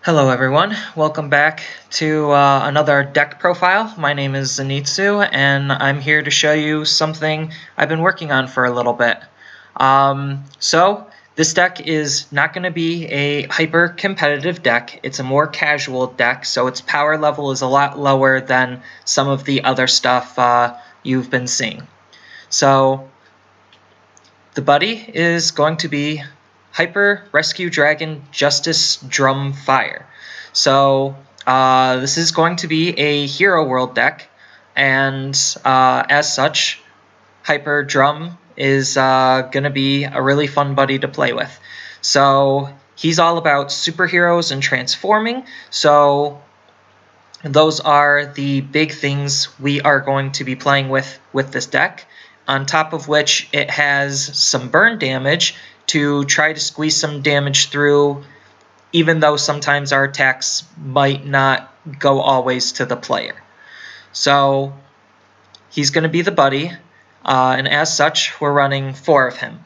Hello everyone, welcome back to another deck profile. My name is Zenitsu and I'm here to show you something I've been working on for a little bit. So this deck is not going to be a hyper competitive deck, it's a more casual deck, so its power level is a lot lower than some of the other stuff you've been seeing. So the buddy is going to be Hyper Rescue Dragon Justice Drum Fire. So this is going to be a Hero World deck, and as such, Hyper Drum is going to be a really fun buddy to play with. So he's all about superheroes and transforming, so those are the big things we are going to be playing with this deck. On top of which it has some burn damage to try to squeeze some damage through, even though sometimes our attacks might not go always to the player. So he's going to be the buddy, and as such we're running 4 of him.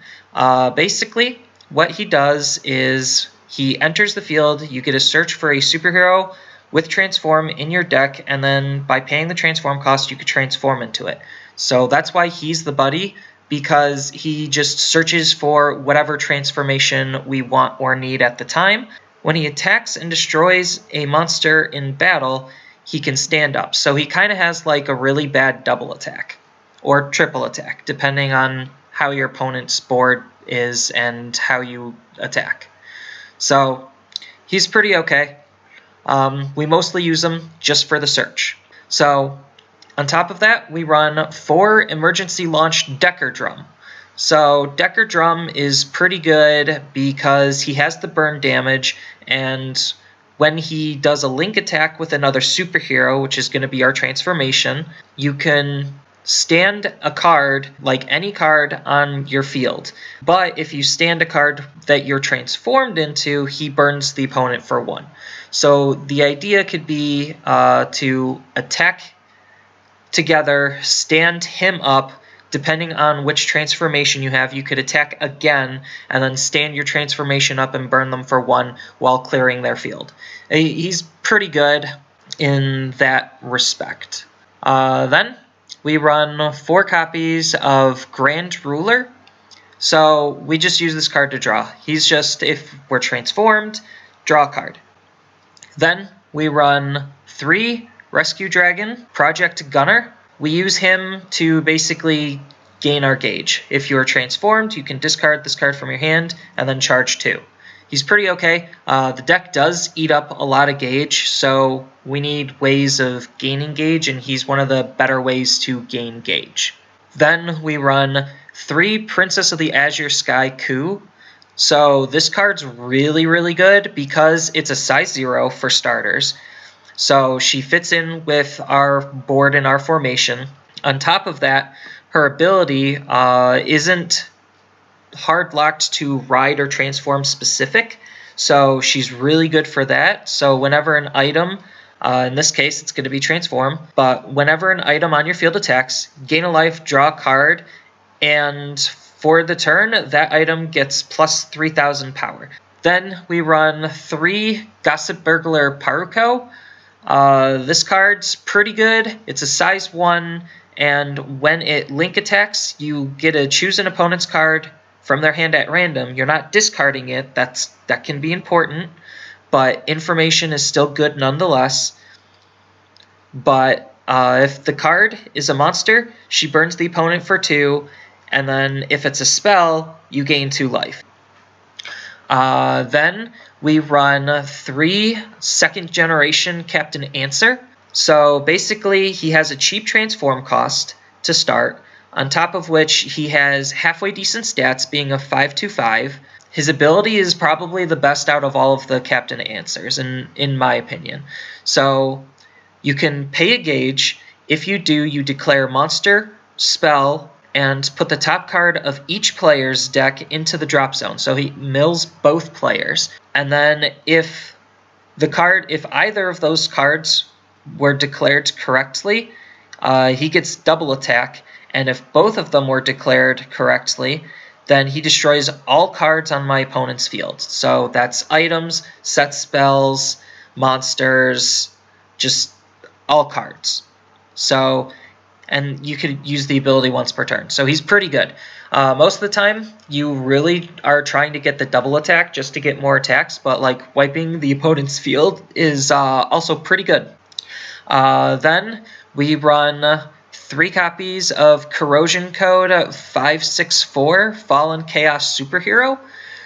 Basically what he does is he enters the field, you get to search for a superhero with transform in your deck, and then by paying the transform cost you could transform into it. So that's why he's the buddy, because he just searches for whatever transformation we want or need at the time. When he attacks and destroys a monster in battle, he can stand up. So he kind of has like a really bad double attack or triple attack, depending on how your opponent's board is and how you attack. So he's pretty okay. We mostly use him just for the search. So on top of that, we run 4 emergency launched Decker Drum. So Decker Drum is pretty good because he has the burn damage, and when he does a link attack with another superhero, which is going to be our transformation, you can stand a card, like any card on your field. But if you stand a card that you're transformed into, he burns the opponent for 1. So the idea could be to attack together, stand him up. Depending on which transformation you have, you could attack again and then stand your transformation up and burn them for 1 while clearing their field. He's pretty good in that respect. Then we run 4 copies of Grand Ruler. So we just use this card to draw. He's just, if we're transformed, draw a card. Then we run 3 Rescue Dragon Project Gunner. We use him to basically gain our gauge. If you are transformed, you can discard this card from your hand and then charge 2. He's pretty okay. The deck does eat up a lot of gauge, so we need ways of gaining gauge, and he's one of the better ways to gain gauge. Then we run 3 Princess of the Azure Sky Coup. So this card's really, really good because it's a size 0 for starters. So she fits in with our board and our formation. On top of that, her ability isn't hard locked to ride or transform specific. So she's really good for that. So whenever an item, in this case it's going to be transform, but whenever an item on your field attacks, gain a life, draw a card, and for the turn, that item gets plus 3,000 power. Then we run 3 Gossip Burglar Paruko. This card's pretty good. It's a size 1, and when it link attacks, you get to choose an opponent's card from their hand at random. You're not discarding it. That can be important, but information is still good nonetheless. But if the card is a monster, she burns the opponent for 2, and then if it's a spell, you gain 2 life. Then we run 3 second generation Captain Answer. So basically he has a cheap transform cost to start, on top of which he has halfway decent stats, being a 5/2/5. His ability is probably the best out of all of the Captain Answers, in my opinion. So you can pay a gauge. If you do, you declare monster, spell, and put the top card of each player's deck into the drop zone. So he mills both players. And then if either of those cards were declared correctly, he gets double attack. And if both of them were declared correctly, then he destroys all cards on my opponent's field. So that's items, set spells, monsters, just all cards. So, and you could use the ability once per turn. So he's pretty good. Most of the time, you really are trying to get the double attack just to get more attacks, but like wiping the opponent's field is also pretty good. Then we run 3 copies of Corrosion Code 564 Fallen Chaos Superhero.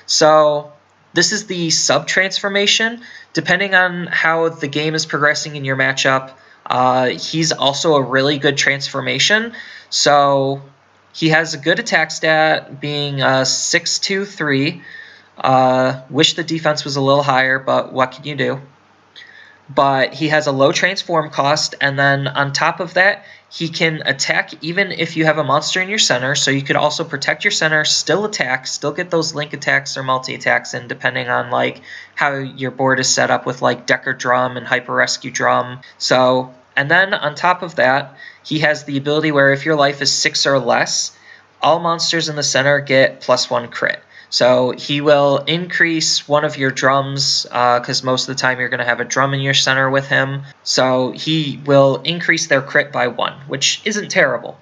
So this is the sub-transformation. Depending on how the game is progressing in your matchup, he's also a really good transformation. So he has a good attack stat, being 623. Wish the defense was a little higher, but what can you do? But he has a low transform cost, and then on top of that, he can attack even if you have a monster in your center, so you could also protect your center, still attack, still get those link attacks or multi-attacks in, depending on like how your board is set up with like Decker Drum and Hyper Rescue Drum. So, and then on top of that, he has the ability where if your life is 6 or less, all monsters in the center get +1 crit. So he will increase one of your drums, because most of the time you're going to have a drum in your center with him. So he will increase their crit by 1, which isn't terrible.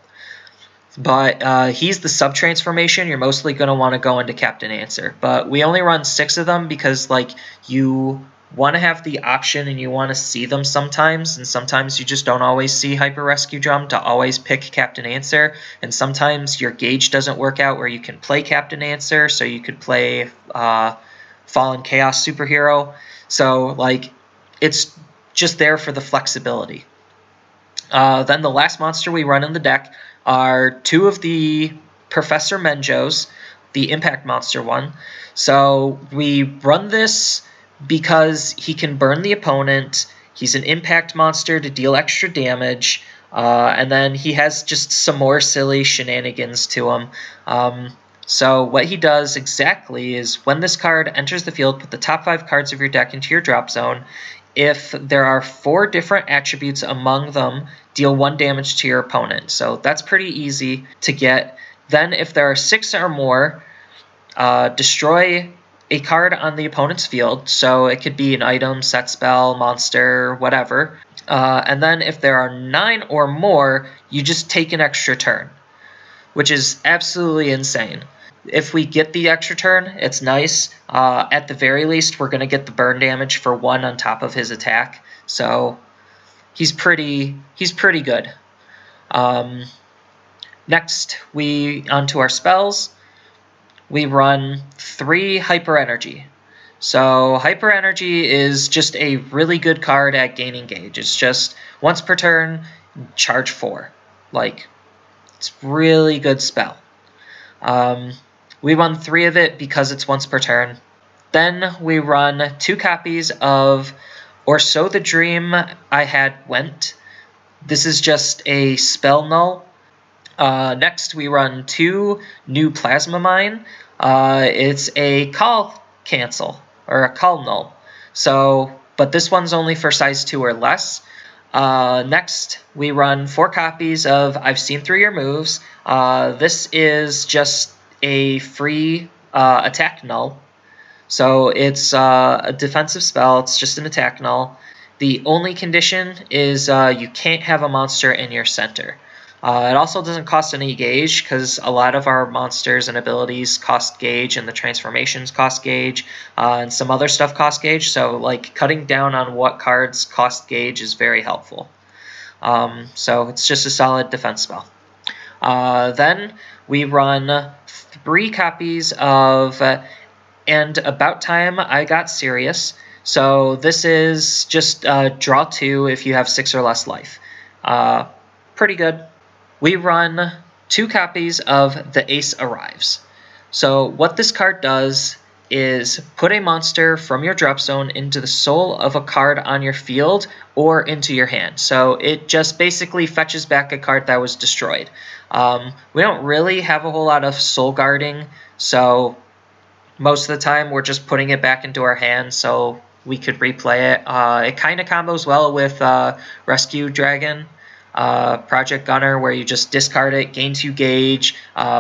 But he's the sub-transformation. You're mostly going to want to go into Captain Answer. But we only run 6 of them because like you want to have the option and you want to see them sometimes, and sometimes you just don't always see Hyper Rescue Drum to always pick Captain Answer, and sometimes your gauge doesn't work out where you can play Captain Answer, so you could play Fallen Chaos Superhero. So like it's just there for the flexibility. Then the last monster we run in the deck are 2 of the Professor Menjos, the Impact Monster one. So we run this because he can burn the opponent. He's an impact monster to deal extra damage, and then he has just some more silly shenanigans to him. So what he does exactly is when this card enters the field, put the top 5 cards of your deck into your drop zone. If there are 4 different attributes among them, deal 1 damage to your opponent. So that's pretty easy to get. Then if there are 6 or more, destroy a card on the opponent's field, so it could be an item, set spell, monster, whatever. And then if there are 9 or more, you just take an extra turn, which is absolutely insane. If we get the extra turn, it's nice. At the very least, we're going to get the burn damage for 1 on top of his attack, so he's pretty good. Next, onto our spells. We run 3 Hyper Energy. So Hyper Energy is just a really good card at gaining gauge. It's just once per turn, charge 4. Like, it's really good spell. We run 3 of it because it's once per turn. Then we run 2 copies of Or So the Dream I Had Went. This is just a spell null. Next, we run 2 new Plasma Mine. It's a call cancel, or a call null. So, but this one's only for size 2 or less. Next, we run 4 copies of I've Seen Through Your Moves. This is just a free attack null. So it's a defensive spell. It's just an attack null. The only condition is you can't have a monster in your center. It also doesn't cost any gauge, because a lot of our monsters and abilities cost gauge, and the transformations cost gauge, and some other stuff cost gauge. So like cutting down on what cards cost gauge is very helpful. So it's just a solid defense spell. Then we run 3 copies of And About Time I Got Serious. So this is just draw 2 if you have 6 or less life. Pretty good. We run 2 copies of The Ace Arrives. So what this card does is put a monster from your drop zone into the soul of a card on your field or into your hand. So it just basically fetches back a card that was destroyed. We don't really have a whole lot of soul guarding, so most of the time we're just putting it back into our hand so we could replay it. It kind of combos well with Rescue Dragon, Project Gunner, where you just discard it, gain 2 gauge,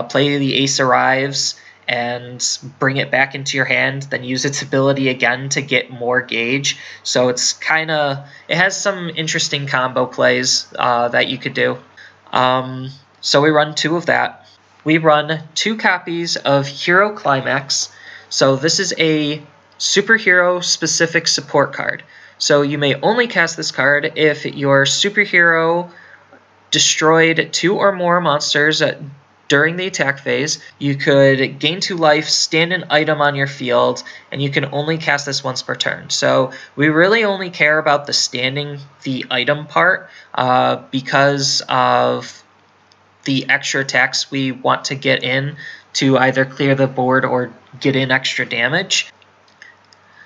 play the Ace Arrives, and bring it back into your hand, then use its ability again to get more gauge. So it has some interesting combo plays that you could do. So we run 2 of that. We run 2 copies of Hero Climax. So this is a superhero specific support card. So you may only cast this card if your superhero destroyed 2 or more monsters during the attack phase. You could gain 2 life, stand an item on your field, and you can only cast this once per turn. So we really only care about the standing the item part because of the extra attacks we want to get in to either clear the board or get in extra damage.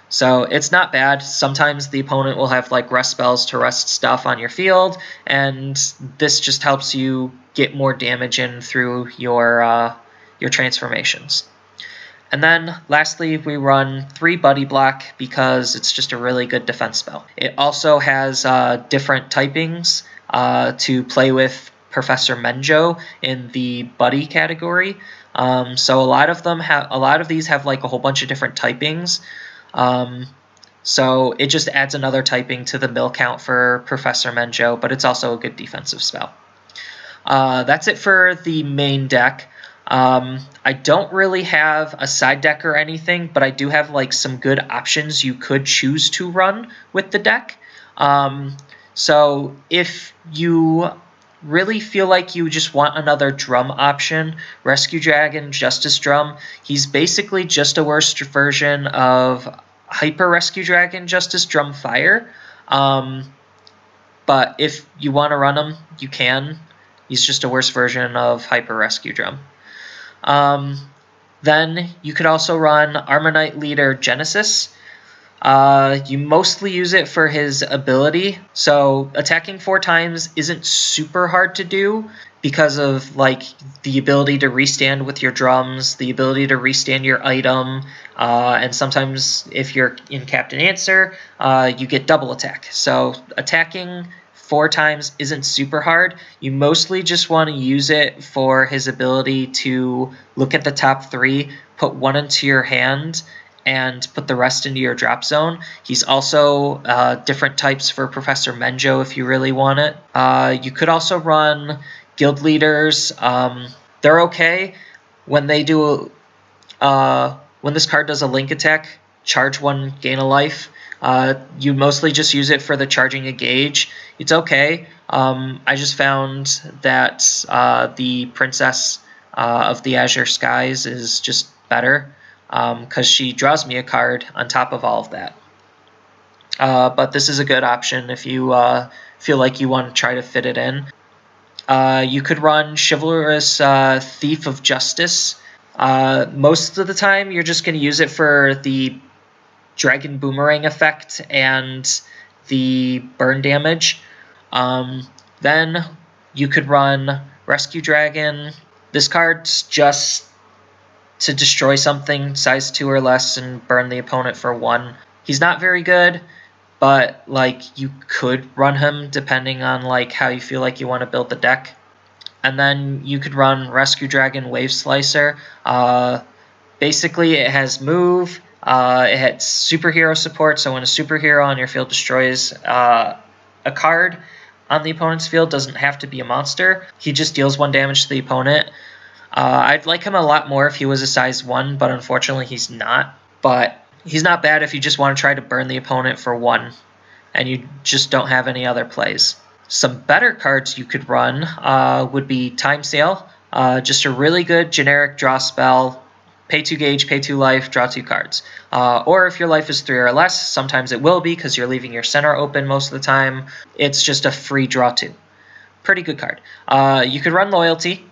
So it's not bad. Sometimes the opponent will have like rest spells to rest stuff on your field, and this just helps you get more damage in through your transformations. And then lastly, we run 3 Buddy Block because it's just a really good defense spell. It also has different typings to play with Professor Menjo in the Buddy category. So a lot of these have like a whole bunch of different typings. So it just adds another typing to the mill count for Professor Menjo, but it's also a good defensive spell. That's it for the main deck. I don't really have a side deck or anything, but I do have like some good options you could choose to run with the deck. So if you really feel like you just want another drum option, Rescue Dragon, Justice Drum, he's basically just a worse version of Hyper Rescue Dragon, Justice Drum Fire. But if you want to run him, you can. He's just a worse version of Hyper Rescue Drum. Then you could also run Armor Knight Leader Genesis. You mostly use it for his ability, so attacking 4 times isn't super hard to do because of like the ability to restand with your drums, the ability to restand your item, and sometimes if you're in Captain Answer, you get double attack. So attacking 4 times isn't super hard. You mostly just want to use it for his ability to look at the top 3, put 1 into your hand, and put the rest into your drop zone. He's also different types for Professor Menjo if you really want it. You could also run Guild Leaders. They're okay when they do when this card does a link attack, charge 1, gain a life. You mostly just use it for the charging a gauge. It's okay. I just found that the Princess of the Azure Skies is just better because she draws me a card on top of all of that. But this is a good option if you feel like you want to try to fit it in. You could run Chivalrous Thief of Justice. Most of the time, you're just going to use it for the Dragon Boomerang effect and the burn damage. Then you could run Rescue Dragon. This card's just to destroy something size 2 or less and burn the opponent for 1. He's not very good, but like you could run him depending on like how you feel like you want to build the deck. And then you could run Rescue Dragon Wave Slicer. Basically, it has move. It has superhero support, so when a superhero on your field destroys a card on the opponent's field, doesn't have to be a monster. He just deals 1 damage to the opponent. I'd like him a lot more if he was a size 1, but unfortunately he's not. But he's not bad if you just want to try to burn the opponent for 1, and you just don't have any other plays. Some better cards you could run would be Time Sale, just a really good generic draw spell. Pay 2 gauge, pay 2 life, draw 2 cards. Or if your life is 3 or less, sometimes it will be because you're leaving your center open most of the time. It's just a free draw 2. Pretty good card. You could run Loyalty.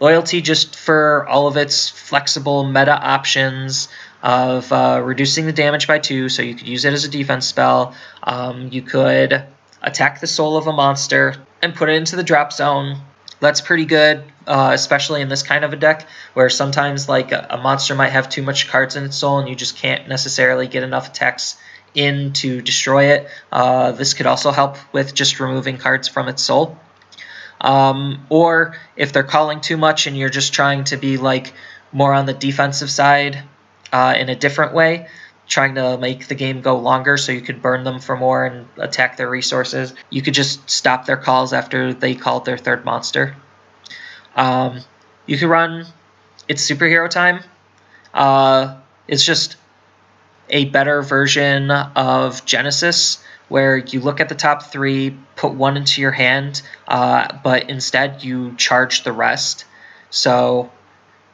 Loyalty just for all of its flexible meta options of reducing the damage by 2, so you could use it as a defense spell. You could attack the soul of a monster and put it into the drop zone. That's pretty good, especially in this kind of a deck where sometimes like a monster might have too much cards in its soul and you just can't necessarily get enough attacks in to destroy it. This could also help with just removing cards from its soul. Or if they're calling too much and you're just trying to be like more on the defensive side in a different way, trying to make the game go longer so you could burn them for more and attack their resources, you could just stop their calls after they called their third monster. You could run It's Superhero Time. It's just a better version of Genesis, where you look at the top 3, put 1 into your hand, but instead you charge the rest. So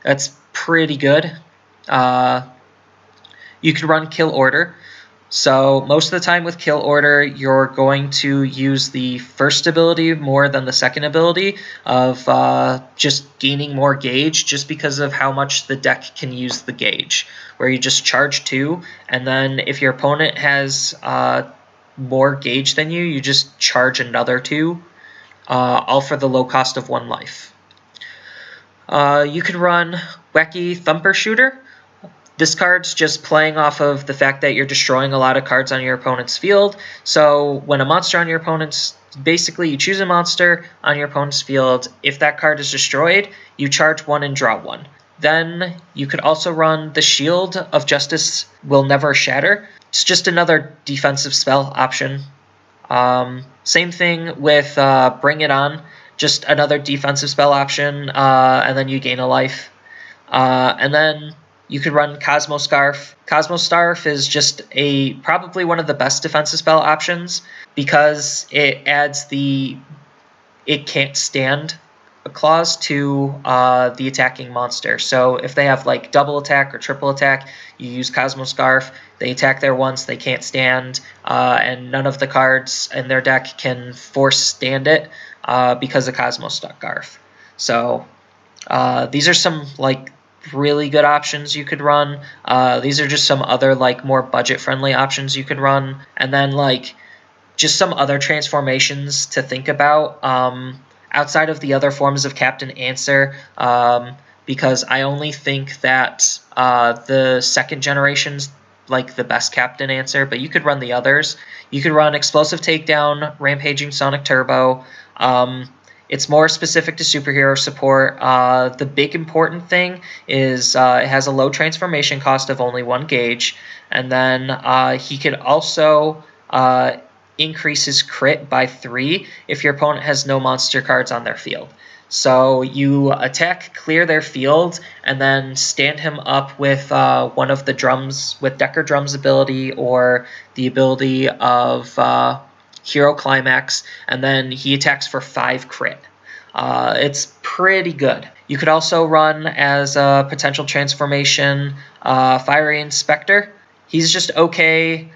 that's pretty good. You could run Kill Order. So most of the time with Kill Order, you're going to use the first ability more than the second ability of just gaining more gauge, just because of how much the deck can use the gauge, where you just charge 2, and then if your opponent has more gauge than you, you just charge another 2, all for the low cost of 1 life. You could run Wacky Thumper Shooter. This card's just playing off of the fact that you're destroying a lot of cards on your opponent's field. So when a monster on your opponent's, basically you choose a monster on your opponent's field. If that card is destroyed, you charge 1 and draw 1. Then you could also run the Shield of Justice Will Never Shatter. It's just another defensive spell option. Same thing with Bring It On, just another defensive spell option, and then you gain a life. And then you could run Cosmo Scarf. Cosmo Scarf is just probably one of the best defensive spell options, because it adds the "it can't stand" clause to the attacking monster. So if they have like double attack or triple attack, you use Cosmo Scarf. They attack there once, they can't stand, and none of the cards in their deck can force stand it because of Cosmo Scarf. So these are some like really good options you could run. These are just some other like more budget-friendly options you could run, and then like just some other transformations to think about outside of the other forms of Captain Answer, because I only think that the second generation's like the best Captain Answer, but you could run the others. You could run Explosive Takedown, Rampaging Sonic Turbo. It's more specific to superhero support. The big important thing is it has a low transformation cost of only 1 gauge, and then he could also increase his crit by 3 if your opponent has no monster cards on their field. So you attack, clear their field, and then stand him up with one of the drums, with Decker Drum's ability or the ability of Hero Climax, and then he attacks for 5 crit. It's pretty good. You could also run as a potential transformation Fiery Inspector. He's just okay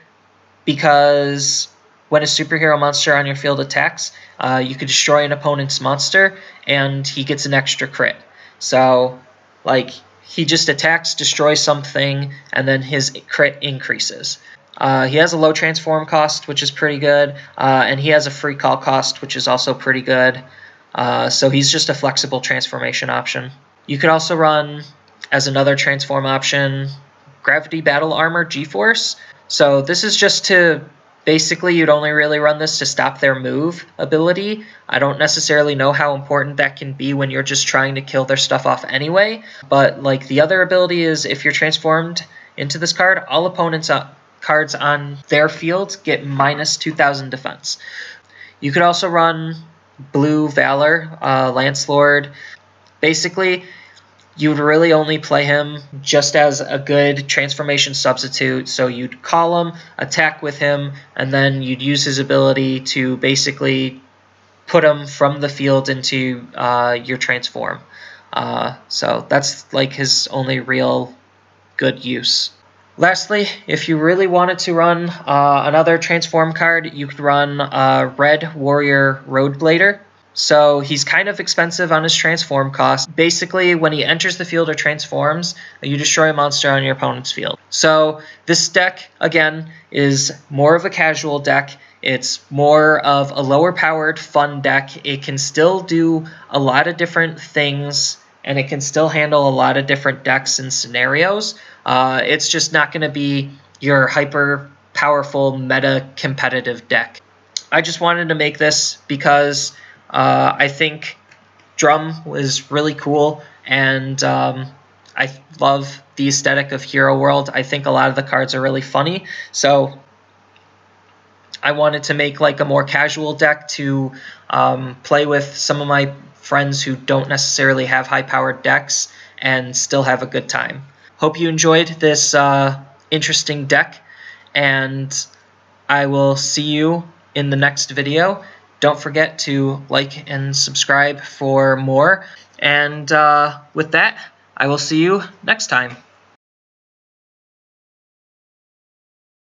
because when a superhero monster on your field attacks, you could destroy an opponent's monster, and he gets an extra crit. So, like, he just attacks, destroys something, and then his crit increases. He has a low transform cost, which is pretty good, and he has a free call cost, which is also pretty good. So he's just a flexible transformation option. You could also run, as another transform option, Gravity Battle Armor G-Force. So this is just to, basically you'd only really run this to stop their move ability. I don't necessarily know how important that can be when you're just trying to kill their stuff off anyway, but like the other ability is, if you're transformed into this card, all opponents' cards on their field get minus 2,000 defense. You could also run Blue Valor, Lancelord. Basically, you would really only play him just as a good transformation substitute. So you'd call him, attack with him, and then you'd use his ability to basically put him from the field into your transform. So that's like his only real good use. Lastly, if you really wanted to run another transform card, you could run Red Warrior Roadblader. So he's kind of expensive on his transform cost. Basically, when he enters the field or transforms, you destroy a monster on your opponent's field. So this deck, again, is more of a casual deck. It's more of a lower powered, fun deck. It can still do a lot of different things, and it can still handle a lot of different decks and scenarios. It's just not going to be your hyper powerful meta competitive deck. I just wanted to make this because I think Drum was really cool, and I love the aesthetic of Hero World. I think a lot of the cards are really funny, so I wanted to make like a more casual deck to play with some of my friends who don't necessarily have high-powered decks and still have a good time. Hope you enjoyed this interesting deck, and I will see you in the next video. Don't forget to like and subscribe for more. And with that, I will see you next time.